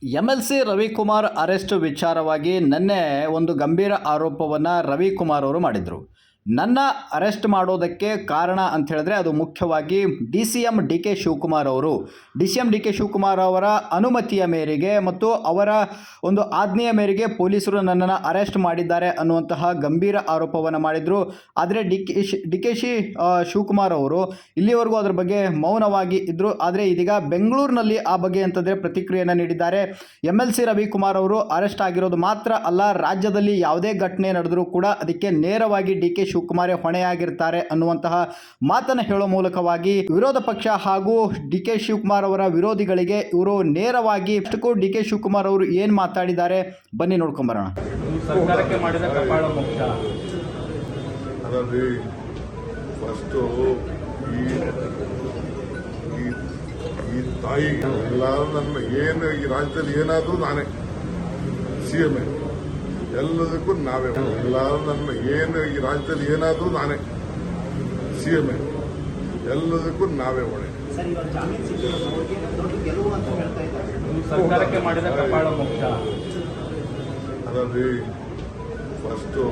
MLC Ravikumar arrest ವಿಚಾರವಾಗಿ ನಿನ್ನೆ ಒಂದು ಗಂಭೀರ ಆರೋಪವನ್ನು ರವಿಕುಮಾರ್ ಅವರು ಮಾಡಿದರು. ನನ್ನ ಅರೆಸ್ಟ್ ಮಾಡೋದಕ್ಕೆ ಕಾರಣ ಅಂತ ಹೇಳಿದ್ರೆ ಅದು ಮುಖ್ಯವಾಗಿ DCM DK ಶಿವಕುಮಾರ್ ಅವರು DK ಶಿವಕುಮಾರ್ ಅವರ ಅನುಮತಿಯ ಮೇರೆಗೆ ಮತ್ತು ಅವರ ಒಂದು ಆಜ್ಞೆಯ ಮೇರೆಗೆ ಪೊಲೀಸರು ನನ್ನನ್ನು ಅರೆಸ್ಟ್ ಮಾಡಿದ್ದಾರೆ ಅನ್ನುವಂತಹ ಗಂಭೀರ ಆರೋಪವನ್ನು ಮಾಡಿದರು. ಆದರೆ DK ಶಿವಕುಮಾರ್ ಅವರು ಇಲ್ಲಿವರೆಗೂ ಅದರ ಬಗ್ಗೆ ಮೌನವಾಗಿ ಇದ್ದರು. ಆದರೆ ಇದೀಗ ಬೆಂಗಳೂರಿನಲ್ಲಿ ಆ ಬಗ್ಗೆ ಅಂತಂದರೆ ಪ್ರತಿಕ್ರಿಯೆಯನ್ನು ನೀಡಿದ್ದಾರೆ. MLC ರವಿಕುಮಾರ್ ಅವರು ಅರೆಸ್ಟ್ ಆಗಿರೋದು ಮಾತ್ರ ಅಲ್ಲ, ರಾಜ್ಯದಲ್ಲಿ ಯಾವುದೇ ಘಟನೆ ನಡೆದರೂ ಕೂಡ ಅದಕ್ಕೆ ನೇರವಾಗಿ DK ಶಿವಕುಮಾರ್ ಹೊಣೆಯಾಗಿರ್ತಾರೆ ಅನ್ನುವಂತಹ ಮಾತನ್ನು ಹೇಳೋ ಮೂಲಕವಾಗಿ ವಿರೋಧ ಪಕ್ಷ ಹಾಗೂ DK ಶಿವಕುಮಾರ್ ಅವರ ವಿರೋಧಿಗಳಿಗೆ ಇವರು ನೇರವಾಗಿ DK ಶಿವಕುಮಾರ್ ಅವರು ಏನು ಮಾತಾಡಿದ್ದಾರೆ ಬನ್ನಿ ನೋಡ್ಕೊಂಬರೋಣ. ಸರ್ಕಾರಕ್ಕೆ ಮಾಡಿದ ಕಪಾಳ ಮೋಕ್ಷ ಅದರಲ್ಲಿ ಫಸ್ಟು ಈ ತಾಯಿ ಎಲ್ಲರೂ ನನ್ನ ಏನು ಈ ರಾಜ್ಯದಲ್ಲಿ ಏನಾದರೂ ನಾನೇ CM ಎಲ್ಲದಕ್ಕೂ ನಾವೇ ಎಲ್ಲರೂ ನನ್ನ ಏನು ಈ ರಾಜ್ಯದಲ್ಲಿ ಏನಾದರೂ ನಾನೇ CM ಎಲ್ಲದಕ್ಕೂ ನಾವೇ ಹೊಣೆ. ಸರ್ಕಾರಕ್ಕೆ ಮಾಡಿದ ಕಪಾಳ ಮೋಕ್ಷ ಅದರಲ್ಲಿ ಫಸ್ಟು